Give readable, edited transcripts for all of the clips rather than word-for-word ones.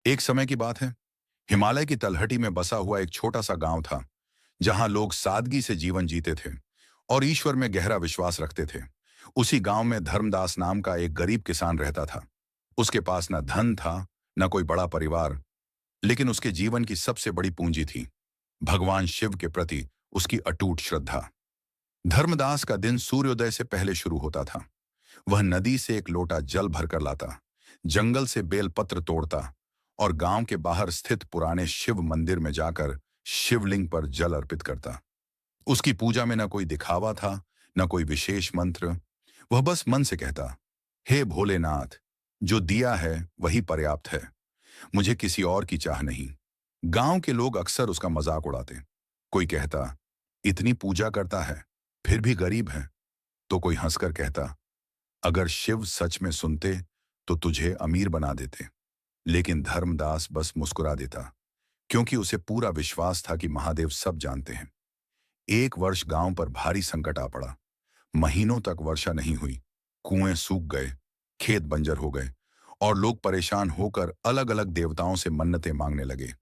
एक समय की बात है। हिमालय की तलहटी में बसा हुआ एक छोटा सा गांव था, जहां लोग सादगी से जीवन जीते थे और ईश्वर में गहरा विश्वास रखते थे। उसी गांव में धर्मदास नाम का एक गरीब किसान रहता था। उसके पास न धन था, न कोई बड़ा परिवार, लेकिन उसके जीवन की सबसे बड़ी पूंजी थी भगवान शिव के प्रति उसकी अटूट श्रद्धा। धर्मदास का दिन सूर्योदय से पहले शुरू होता था। वह नदी से एक लोटा जल भरकर लाता, जंगल से बेलपत्र तोड़ता और गांव के बाहर स्थित पुराने शिव मंदिर में जाकर शिवलिंग पर जल अर्पित करता। उसकी पूजा में न कोई दिखावा था, न कोई विशेष मंत्र। वह बस मन से कहता, हे भोलेनाथ, जो दिया है वही पर्याप्त है, मुझे किसी और की चाह नहीं। गांव के लोग अक्सर उसका मजाक उड़ाते। कोई कहता, इतनी पूजा करता है फिर भी गरीब है। तो कोई हंसकर कहता, अगर शिव सच में सुनते तो तुझे अमीर बना देते। लेकिन धर्मदास बस मुस्कुरा देता, क्योंकि उसे पूरा विश्वास था कि महादेव सब जानते हैं। एक वर्ष गांव पर भारी संकट आ पड़ा। महीनों तक वर्षा नहीं हुई, कुएं सूख गए, खेत बंजर हो गए और लोग परेशान होकर अलग अलग देवताओं से मन्नतें मांगने लगे।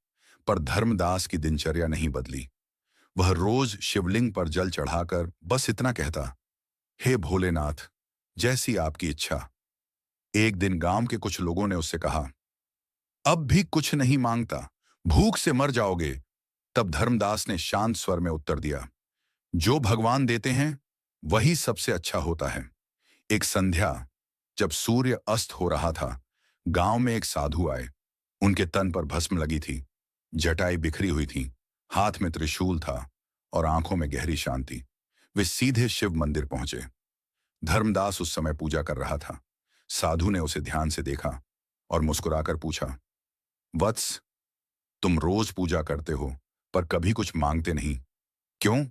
पर धर्मदास की दिनचर्या नहीं बदली। वह रोज शिवलिंग पर जल चढ़ाकर बस इतना कहता, हे भोलेनाथ, जैसी आपकी इच्छा। एक दिन गांव के कुछ लोगों ने उससे कहा, अब भी कुछ नहीं मांगता, भूख से मर जाओगे। तब धर्मदास ने शांत स्वर में उत्तर दिया, जो भगवान देते हैं वही सबसे अच्छा होता है। एक संध्या, जब सूर्य अस्त हो रहा था, गांव में एक साधु आए। उनके तन पर भस्म लगी थी, जटाई बिखरी हुई थी, हाथ में त्रिशूल था और आंखों में गहरी शांति। वे सीधे शिव मंदिर पहुंचे। धर्मदास उस समय पूजा कर रहा था। साधु ने उसे ध्यान से देखा और मुस्कुराकर पूछा, वत्स, तुम रोज पूजा करते हो पर कभी कुछ मांगते नहीं, क्यों?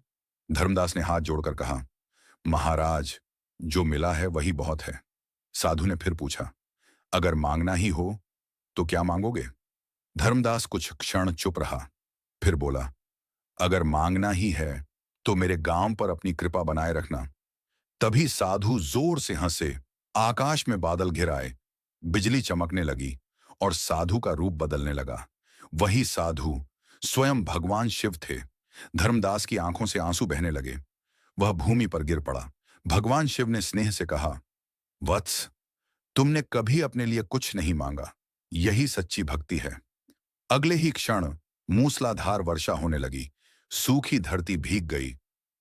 धर्मदास ने हाथ जोड़कर कहा, महाराज, जो मिला है वही बहुत है। साधु ने फिर पूछा, अगर मांगना ही हो तो क्या मांगोगे? धर्मदास कुछ क्षण चुप रहा, फिर बोला, अगर मांगना ही है तो मेरे गांव पर अपनी कृपा बनाए रखना। तभी साधु जोर से हंसे। आकाश में बादल घिर आए, बिजली चमकने लगी और साधु का रूप बदलने लगा। वही साधु स्वयं भगवान शिव थे। धर्मदास की आंखों से आंसू बहने लगे। वह भूमि पर गिर पड़ा। भगवान शिव ने स्नेह से कहा, वत्स, तुमने कभी अपने लिए कुछ नहीं मांगा, यही सच्ची भक्ति है। अगले ही क्षण मूसलाधार वर्षा होने लगी। सूखी धरती भीग गई,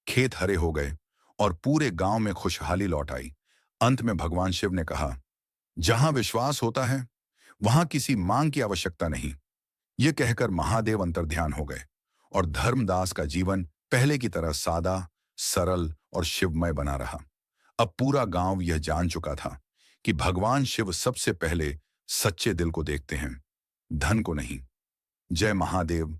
खेत हरे हो गए और पूरे गांव में खुशहाली लौट आई। अंत में भगवान शिव ने कहा, जहां विश्वास होता है वहां किसी मांग की आवश्यकता नहीं। यह कहकर महादेव अंतर्ध्यान हो गए और धर्मदास का जीवन पहले की तरह सादा, सरल और शिवमय बना रहा। अब पूरा गांव यह जान चुका था कि भगवान शिव सबसे पहले सच्चे दिल को देखते हैं, धन को नहीं। जय महादेव।